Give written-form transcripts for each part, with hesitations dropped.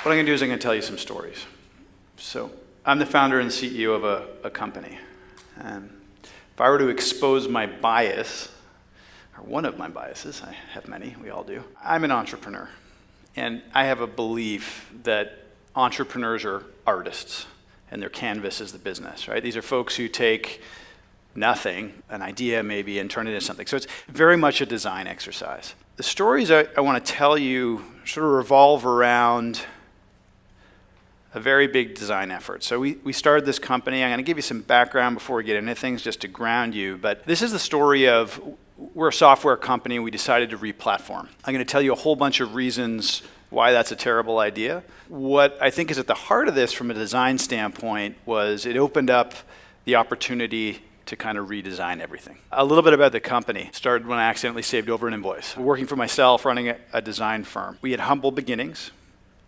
What I'm going to do is I'm going to tell you some stories. So I'm the founder and CEO of a company. If I were to expose my bias, or one of my biases, I have many, we all do, I'm an entrepreneur. And I have a belief that entrepreneurs are artists, and their canvas is the business, right? These are folks who take nothing, an idea maybe, and turn it into something. So it's very much a design exercise. The stories I want to tell you sort of revolve around a very big design effort. So we started this company. I'm going to give you some background before we get into things just to ground you. But this is the story of, we're a software company and we decided to re-platform. I'm going to tell you a whole bunch of reasons why that's a terrible idea. What I think is at the heart of this from a design standpoint was it opened up the opportunity to kind of redesign everything. A little bit about the company. Started when I accidentally saved over an invoice. Working for myself, running a design firm. We had humble beginnings.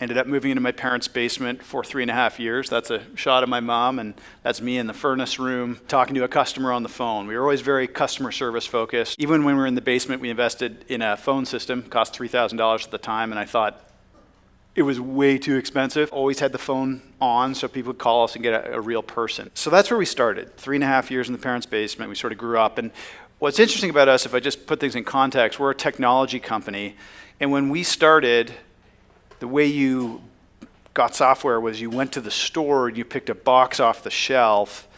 Ended up moving into my parents' basement for 3.5 years. That's a shot of my mom, and that's me in the furnace room talking to a customer on the phone. We were always very customer service focused. Even when we were in the basement, we invested in a phone system, cost $3,000 at the time, and I thought it was way too expensive. Always had the phone on so people would call us and get a real person. So that's where we started. 3.5 years in the parents' basement. We sort of grew up. And what's interesting about us, if I just put things in context, we're a technology company, and when we started, the way you got software was you went to the store and you picked a box off the shelf,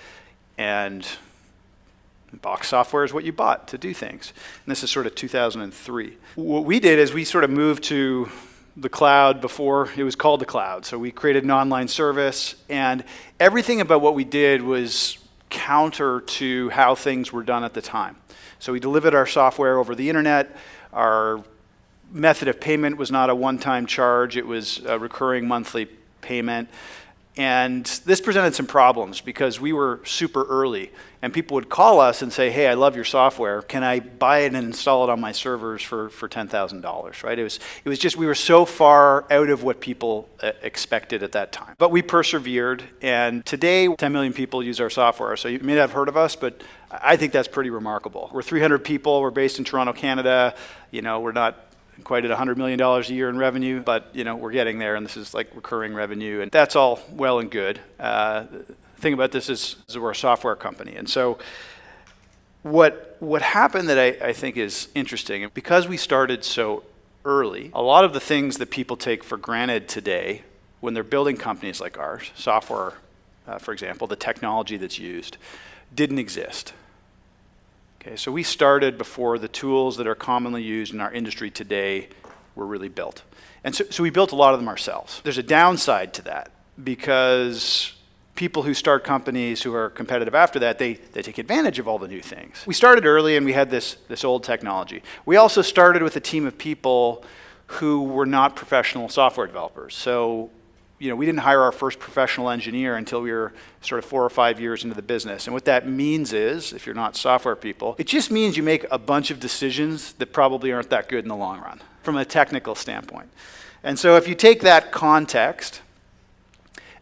and box software is what you bought to do things. And this is sort of 2003. What we did is we sort of moved to the cloud before it was called the cloud. So we created an online service, and everything about what we did was counter to how things were done at the time. So we delivered our software over the internet. Our method of payment was not a one-time charge, it was a recurring monthly payment. And this presented some problems because we were super early, and people would call us and say, hey, I love your software, can I buy it and install it on my servers for $10,000, right? It was just, we were so far out of what people expected at that time. But we persevered, and today 10 million people use our software. So you may not have heard of us, but I think that's pretty remarkable. We're 300 people, we're based in Toronto, Canada. You know, we're not quite at $100 million a year in revenue, but you know, we're getting there, and this is like recurring revenue, and that's all well and good. The thing about this is we're a software company, and so what happened that I think is interesting, because we started so early, a lot of the things that people take for granted today when they're building companies like ours, software, for example, the technology that's used, didn't exist. Okay, so we started before the tools that are commonly used in our industry today were really built. And so we built a lot of them ourselves. There's a downside to that because people who start companies who are competitive after that, they take advantage of all the new things. We started early and we had this old technology. We also started with a team of people who were not professional software developers. So you know, we didn't hire our first professional engineer until we were sort of 4 or 5 years into the business. And what that means is, if you're not software people, it just means you make a bunch of decisions that probably aren't that good in the long run, from a technical standpoint. And so if you take that context,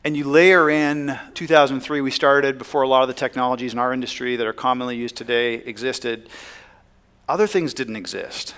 and you layer in 2003, we started before a lot of the technologies in our industry that are commonly used today existed, other things didn't exist.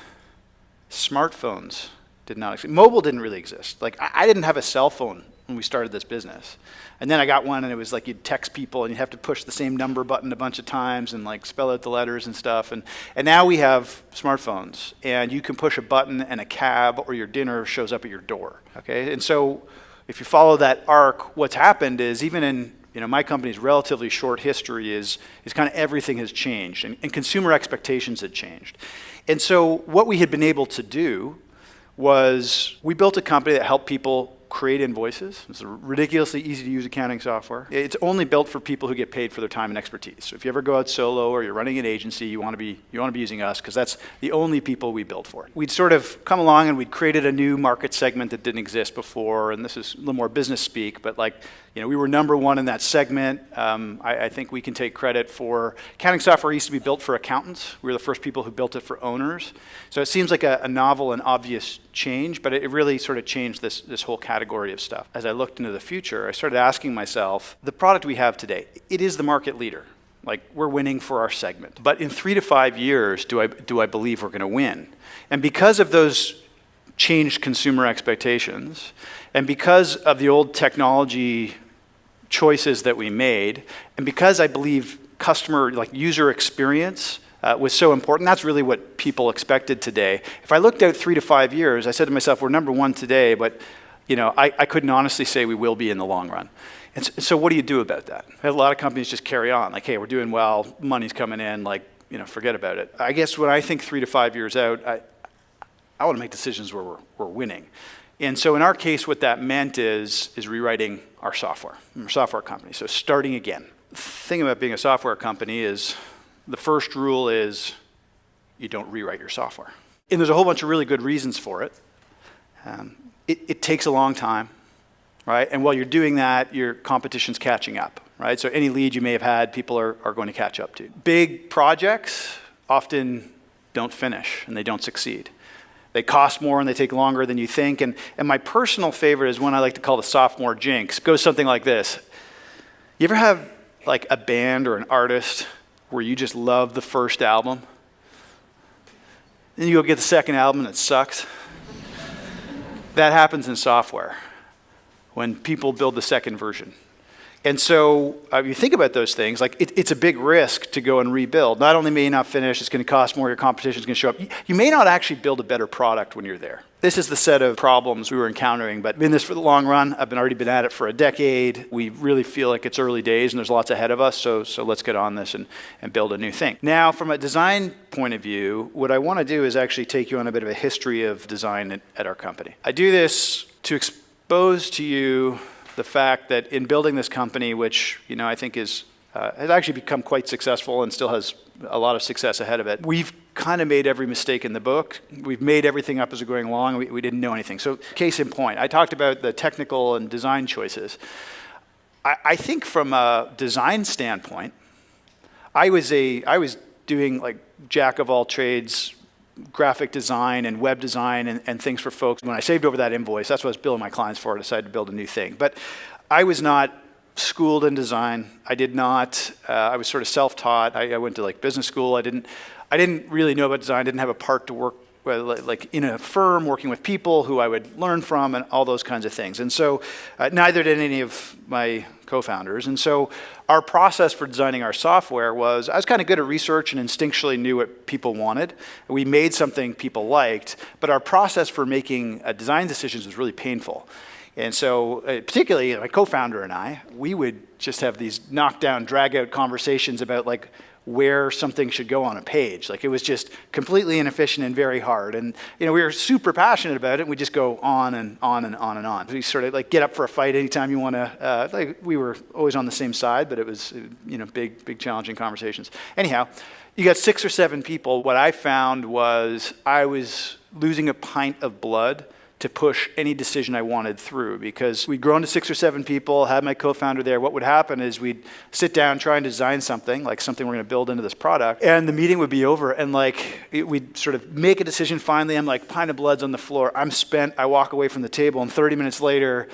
Smartphones did not exist. Mobile didn't really exist. Like, I didn't have a cell phone when we started this business. And then I got one, and it was like you'd text people and you'd have to push the same number button a bunch of times and like spell out the letters and stuff. And now we have smartphones, and you can push a button and a cab or your dinner shows up at your door. Okay? And so if you follow that arc, what's happened is, even in my company's relatively short history, is kind of everything has changed, and consumer expectations had changed. And so what we had been able to do was we built a company that helped people create invoices. It's a ridiculously easy to use accounting software. It's only built for people who get paid for their time and expertise. So if you ever go out solo or you're running an agency, you want to be using us, because that's the only people we built for. We'd sort of come along and we'd created a new market segment that didn't exist before, and this is a little more business speak, but we were number one in that segment. I think we can take credit for accounting software used to be built for accountants. We were the first people who built it for owners. So it seems like a novel and obvious change, but it really sort of changed this whole category of stuff. As I looked into the future, I started asking myself, the product we have today, it is the market leader. Like, we're winning for our segment. But in 3 to 5 years, do I believe we're going to win? And because of those changed consumer expectations. And because of the old technology choices that we made, and because I believe customer, like user experience was so important, that's really what people expected today. If I looked out 3 to 5 years, I said to myself, we're number one today, but I couldn't honestly say we will be in the long run. And so what do you do about that? A lot of companies just carry on, like, hey, we're doing well, money's coming in, like, forget about it. I guess when I think 3 to 5 years out, I want to make decisions where we're winning. And so in our case, what that meant is rewriting our software. We're a software company, so starting again. The thing about being a software company is the first rule is you don't rewrite your software. And there's a whole bunch of really good reasons for it. It takes a long time, right? And while you're doing that, your competition's catching up, right? So any lead you may have had, people are going to catch up to. Big projects often don't finish and they don't succeed. They cost more and they take longer than you think. And my personal favorite is one I like to call the Sophomore Jinx. It goes something like this. You ever have like a band or an artist where you just love the first album? Then you go get the second album and it sucks? That happens in software when people build the second version. And so you think about those things, like it's a big risk to go and rebuild. Not only may you not finish, it's going to cost more, your competition's going to show up. You may not actually build a better product when you're there. This is the set of problems we were encountering, but in this for the long run. I've already been at it for a decade. We really feel like it's early days and there's lots ahead of us, so let's get on this and build a new thing. Now, from a design point of view, what I want to do is actually take you on a bit of a history of design at our company. I do this to expose to you the fact that in building this company, which I think has actually become quite successful and still has a lot of success ahead of it, we've kind of made every mistake in the book. We've made everything up as we're going along. We didn't know anything. So case in point, I talked about the technical and design choices. I think from a design standpoint, I was doing like jack of all trades, graphic design and web design and things for folks. When I saved over that invoice, that's what I was billing my clients for. I decided to build a new thing. But I was not schooled in design. I did not. I was sort of self-taught. I went to like business school. I didn't really know about design. I didn't have a part to work like in a firm working with people who I would learn from and all those kinds of things. And so neither did any of my co-founders. And so our process for designing our software was, I was kind of good at research and instinctually knew what people wanted. We made something people liked, but our process for making design decisions was really painful. And so particularly my co-founder and I, we would just have these knockdown, drag-out conversations about like where something should go on a page. Like it was just completely inefficient and very hard. And we were super passionate about it. And we just go on and on and on and on. We sort of like get up for a fight anytime you want to. Like we were always on the same side, but it was big challenging conversations. Anyhow, you got 6 or 7 people. What I found was I was losing a pint of blood to push any decision I wanted through, because we'd grown to 6 or 7 people, had my co-founder there. What would happen is we'd sit down, try and design something, like something we're going to build into this product, and the meeting would be over, and we'd sort of make a decision finally. I'm like, pint of blood's on the floor. I'm spent. I walk away from the table, and 30 minutes later,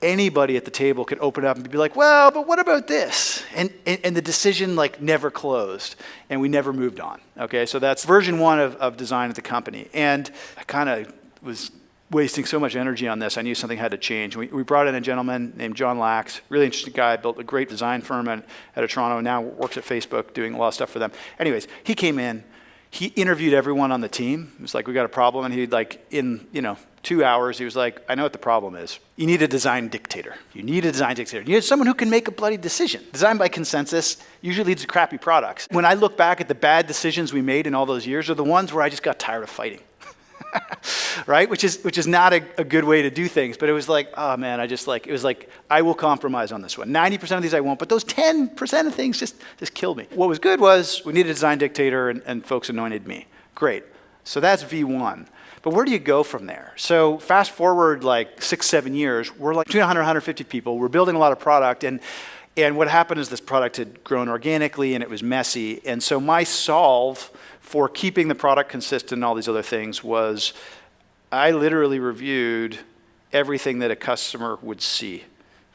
anybody at the table could open up and be like, well, but what about this? And the decision never closed, and we never moved on. Okay, so that's version 1 of design at the company. And I kind of was wasting so much energy on this, I knew something had to change. We brought in a gentleman named John Lax, really interesting guy, built a great design firm out of Toronto, now works at Facebook doing a lot of stuff for them. Anyways, he came in, he interviewed everyone on the team. It was like, we got a problem, and he'd in 2 hours, he was like, I know what the problem is. You need a design dictator. You need a design dictator. You need someone who can make a bloody decision. Design by consensus usually leads to crappy products. When I look back at the bad decisions we made in all those years are the ones where I just got tired of fighting. Right? Which is not a good way to do things, but it was like, oh man, it was like, I will compromise on this one. 90% of these I won't, but those 10% of things just killed me. What was good was we needed a design dictator, and folks anointed me. Great. So that's V1. But where do you go from there? So fast forward 6, 7 years, we're between 100, 150 people. We're building a lot of product, and what happened is this product had grown organically and it was messy. And so my solve for keeping the product consistent and all these other things was I literally reviewed everything that a customer would see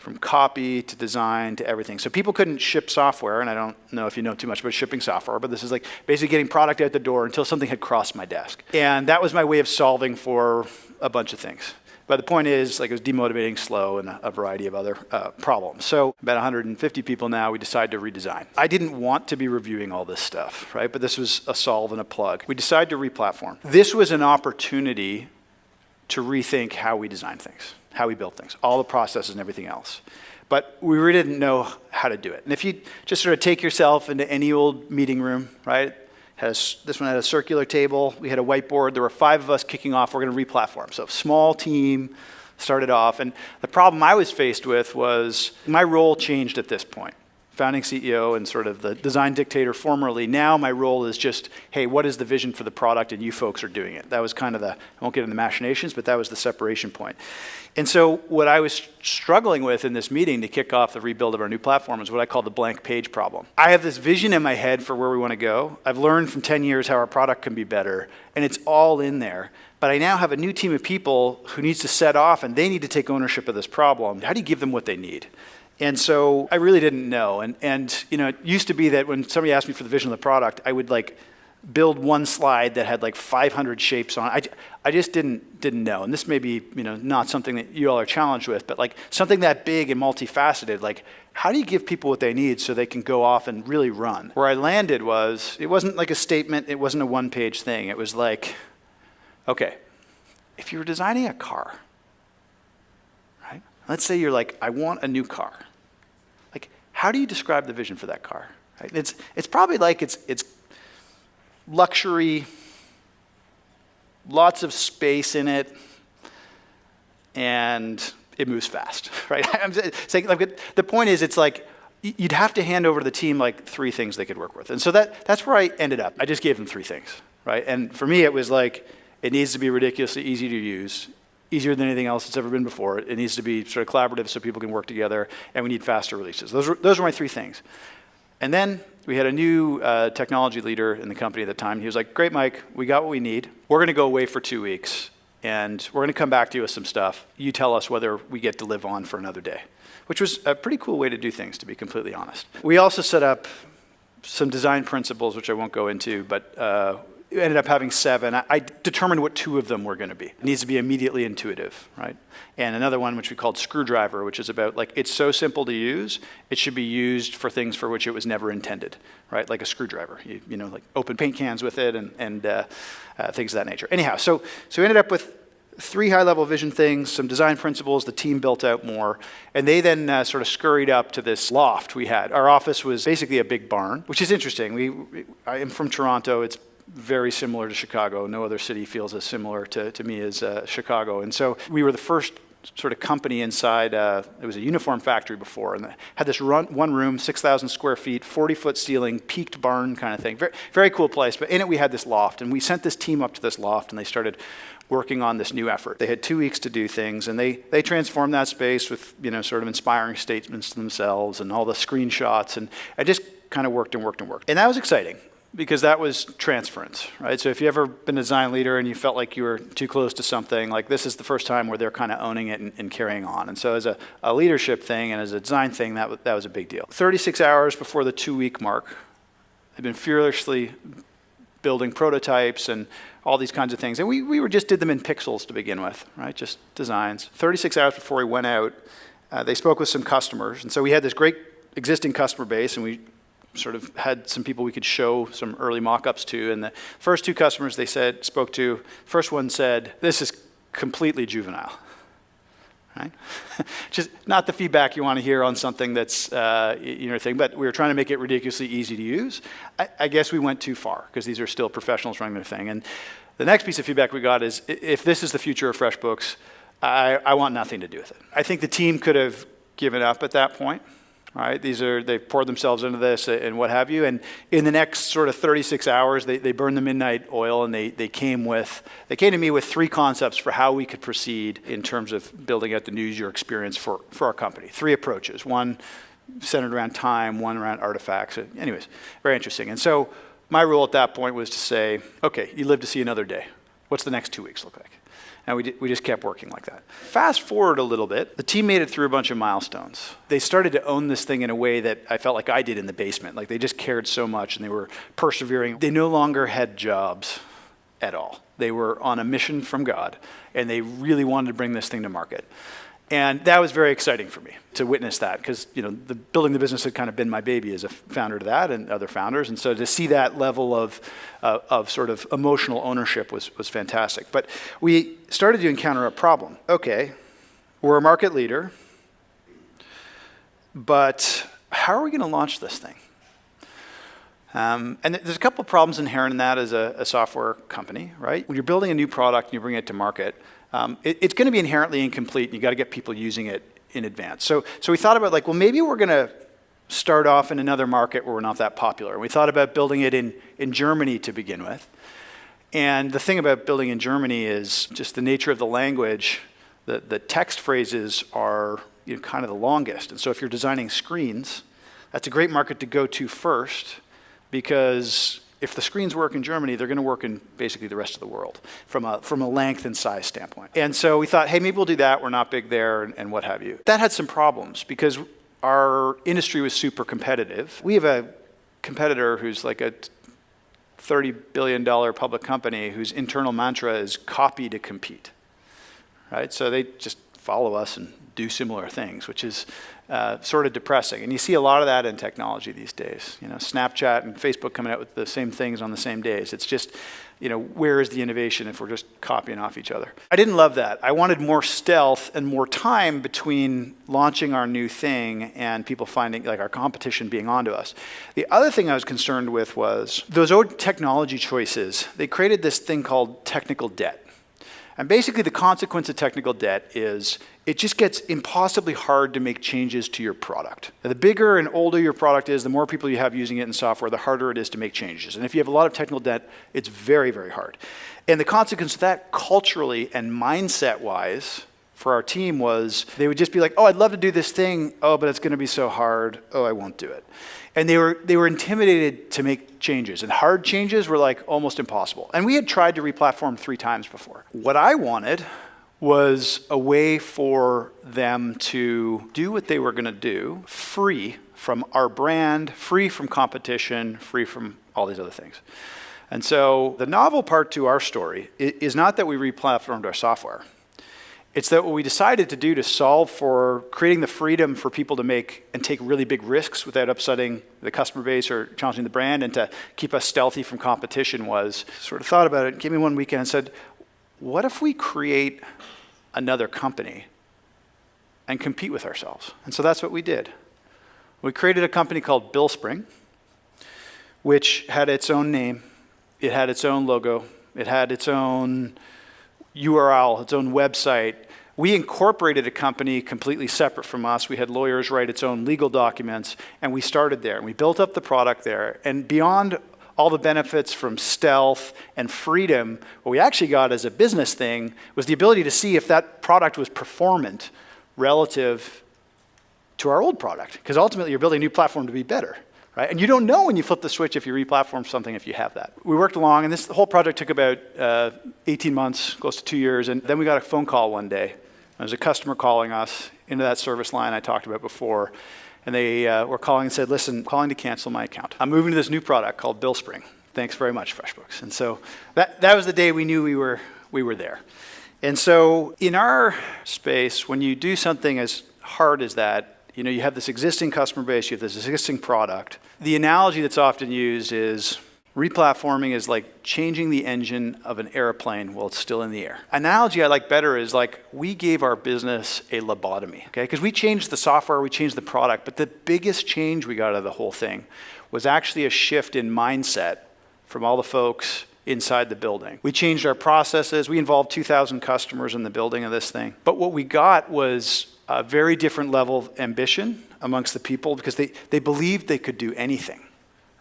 from copy to design to everything. So people couldn't ship software, and I don't know if you know too much about shipping software, but this is like basically getting product out the door until something had crossed my desk. And that was my way of solving for a bunch of things. But the point is, like, it was demotivating, slow, and a variety of other problems. So about 150 people now, we decided to redesign. I didn't want to be reviewing all this stuff, right? But this was a solve and a plug. We decided to replatform. This was an opportunity to rethink how we design things, how we build things, all the processes and everything else. But we really didn't know how to do it. And if you just sort of take yourself into any old meeting room, right? This one had a circular table. We had a whiteboard. There were 5 of us kicking off. We're going to replatform. So small team started off. And the problem I was faced with was my role changed at this point. Founding CEO and sort of the design dictator formerly. Now my role is just, hey, what is the vision for the product, and you folks are doing it. That was kind of I won't get into the machinations, but that was the separation point. And so what I was struggling with in this meeting to kick off the rebuild of our new platform is what I call the blank page problem. I have this vision in my head for where we want to go. I've learned from 10 years how our product can be better, and it's all in there. But I now have a new team of people who needs to set off, and they need to take ownership of this problem. How do you give them what they need? And so I really didn't know. And you know, it used to be that when somebody asked me for the vision of the product, I would like build one slide that had like 500 shapes on it. I just didn't know. And this may be, you know, not something that you all are challenged with, but like something that big and multifaceted, like how do you give people what they need so they can go off and really run? Where I landed was, it wasn't like a statement, it wasn't a one-page thing. It was like, okay, if you were designing a car, right? Let's say you're like, I want a new car. Like, how do you describe the vision for that car? Right? It's probably like it's luxury, lots of space in it, and it moves fast, right? I'm saying, like, the point is, it's like you'd have to hand over to the team like 3 things they could work with, and so that's where I ended up. I just gave them 3 things, right? And for me, it was like it needs to be ridiculously easy to use, easier than anything else that's ever been before. It needs to be sort of collaborative so people can work together, and we need faster releases. Those were my 3 things. And then we had a new technology leader in the company at the time. He was like, great, Mike, we got what we need. We're going to go away for 2 weeks, and we're going to come back to you with some stuff. You tell us whether we get to live on for another day, which was a pretty cool way to do things, to be completely honest. We also set up some design principles, which I won't go into, but we ended up having 7. I determined what 2 of them were going to be. It needs to be immediately intuitive, right? And another one, which we called Screwdriver, which is about, like, it's so simple to use, it should be used for things for which it was never intended, right? Like a screwdriver. You know, like open paint cans with it and things of that nature. Anyhow, so we ended up with 3 high-level vision things, some design principles. The team built out more, and they then sort of scurried up to this loft we had. Our office was basically a big barn, which is interesting. I am from Toronto. It's very similar to Chicago. No other city feels as similar to me as Chicago. And so we were the first sort of company inside. It was a uniform factory before, and had this one room, 6,000 square feet, 40-foot ceiling, peaked barn kind of thing. Very, very cool place. But in it, we had this loft, and we sent this team up to this loft, and they started working on this new effort. They had 2 weeks to do things, and they transformed that space with, you know, sort of inspiring statements to themselves and all the screenshots, and I just kind of worked and worked and worked. And that was exciting, because that was transference, right? So if you've ever been a design leader and you felt like you were too close to something, like this is the first time where they're kind of owning it and carrying on. And so as a leadership thing and as a design thing, that was a big deal. 36 hours before the 2-week mark, I've been furiously building prototypes and all these kinds of things. And we just did them in pixels to begin with, right? Just designs. 36 hours before we went out, they spoke with some customers. And so we had this great existing customer base, and we sort of had some people we could show some early mock-ups to. And the first 2 customers they spoke to, first one said, this is completely juvenile, right? Just not the feedback you want to hear on something that's your thing, but we were trying to make it ridiculously easy to use. I guess we went too far, because these are still professionals running their thing. And the next piece of feedback we got is, if this is the future of FreshBooks, I want nothing to do with it. I think the team could have given up at that point. Right? They've poured themselves into this and what have you. And in the next sort of 36 hours, they burned the midnight oil, and they came to me with 3 concepts for how we could proceed in terms of building out the new user experience for our company. 3 approaches. One centered around time, one around artifacts. Anyways, very interesting. And so my rule at that point was to say, okay, you live to see another day. What's the next 2 weeks look like? And we just kept working like that. Fast forward a little bit, the team made it through a bunch of milestones. They started to own this thing in a way that I felt like I did in the basement. Like they just cared so much and they were persevering. They no longer had jobs at all. They were on a mission from God and they really wanted to bring this thing to market. And that was very exciting for me to witness that because, building the business had kind of been my baby as a founder to that and other founders. And so to see that level of sort of emotional ownership was fantastic. But we started to encounter a problem. Okay, we're a market leader, but how are we going to launch this thing? And there's a couple of problems inherent in that as a software company, right? When you're building a new product and you bring it to market, it's going to be inherently incomplete, and you got to get people using it in advance. So we thought about maybe we're going to start off in another market where we're not that popular. And we thought about building it in Germany to begin with. And the thing about building in Germany is just the nature of the language. The text phrases are kind of the longest. And so if you're designing screens, that's a great market to go to first, because if the screens work in Germany, they're going to work in basically the rest of the world from a length and size standpoint. And so we thought, hey, maybe we'll do that. We're not big there and what have you. That had some problems because our industry was super competitive. We have a competitor who's like a $30 billion public company whose internal mantra is copy to compete, right? So they just follow us and do similar things, which is sort of depressing. And you see a lot of that in technology these days. Snapchat and Facebook coming out with the same things on the same days. It's just, where is the innovation if we're just copying off each other? I didn't love that. I wanted more stealth and more time between launching our new thing and people finding, our competition being onto us. The other thing I was concerned with was those old technology choices. They created this thing called technical debt. And basically the consequence of technical debt is it just gets impossibly hard to make changes to your product. And the bigger and older your product is, the more people you have using it in software, the harder it is to make changes. And if you have a lot of technical debt, it's very, very hard. And the consequence of that culturally and mindset-wise for our team was they would just be like, oh, I'd love to do this thing. Oh, but it's going to be so hard. Oh, I won't do it. And they were intimidated to make changes. And hard changes were almost impossible. And we had tried to replatform 3 times before. What I wanted was a way for them to do what they were going to do, free from our brand, free from competition, free from all these other things. And so the novel part to our story is not that we replatformed our software. It's that what we decided to do to solve for creating the freedom for people to make and take really big risks without upsetting the customer base or challenging the brand and to keep us stealthy from competition was sort of thought about it, gave me one weekend and said, what if we create another company and compete with ourselves? And so that's what we did. We created a company called BillSpring, which had its own name. It had its own logo. It had its own URL, its own website. We incorporated a company completely separate from us. We had lawyers write its own legal documents, and we started there. And we built up the product there. And beyond all the benefits from stealth and freedom, what we actually got as a business thing was the ability to see if that product was performant relative to our old product. Because ultimately, you're building a new platform to be better. Right? And you don't know when you flip the switch if you replatform something if you have that. We worked along, and the whole project took about 18 months, close to 2 years, and then we got a phone call one day. There was a customer calling us into that service line I talked about before, and they were calling and said, listen, I'm calling to cancel my account. I'm moving to this new product called BillSpring. Thanks very much, FreshBooks. And so that was the day we knew we were there. And so in our space, when you do something as hard as that, you have this existing customer base, you have this existing product. The analogy that's often used is replatforming is like changing the engine of an airplane while it's still in the air. Analogy I like better is we gave our business a lobotomy, okay? Because we changed the software, we changed the product, but the biggest change we got out of the whole thing was actually a shift in mindset from all the folks inside the building. We changed our processes. We involved 2,000 customers in the building of this thing. But what we got was a very different level of ambition amongst the people because they believed they could do anything,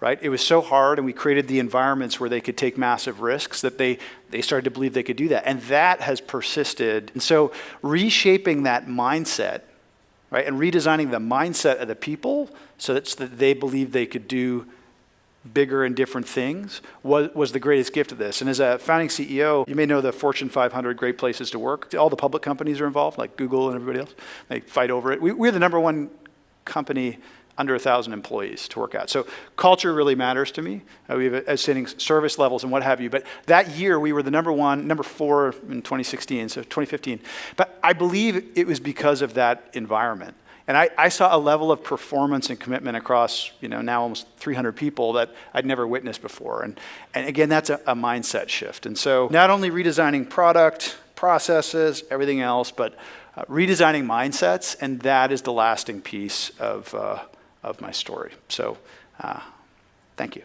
right? It was so hard, and we created the environments where they could take massive risks that they started to believe they could do that. And that has persisted. And so reshaping that mindset, right, and redesigning the mindset of the people so that they believe they could do bigger and different things was the greatest gift of this. And as a founding CEO, you may know the Fortune 500 great places to work. All the public companies are involved, like Google and everybody else. They fight over it. We're the number one company under 1,000 employees to work at. So culture really matters to me. We have outstanding service levels and what have you. But that year, we were the number 4 in 2016, so 2015. But I believe it was because of that environment. And I saw a level of performance and commitment across, now almost 300 people that I'd never witnessed before. And again, that's a mindset shift. And so not only redesigning product, processes, everything else, but redesigning mindsets, and that is the lasting piece of my story. So thank you.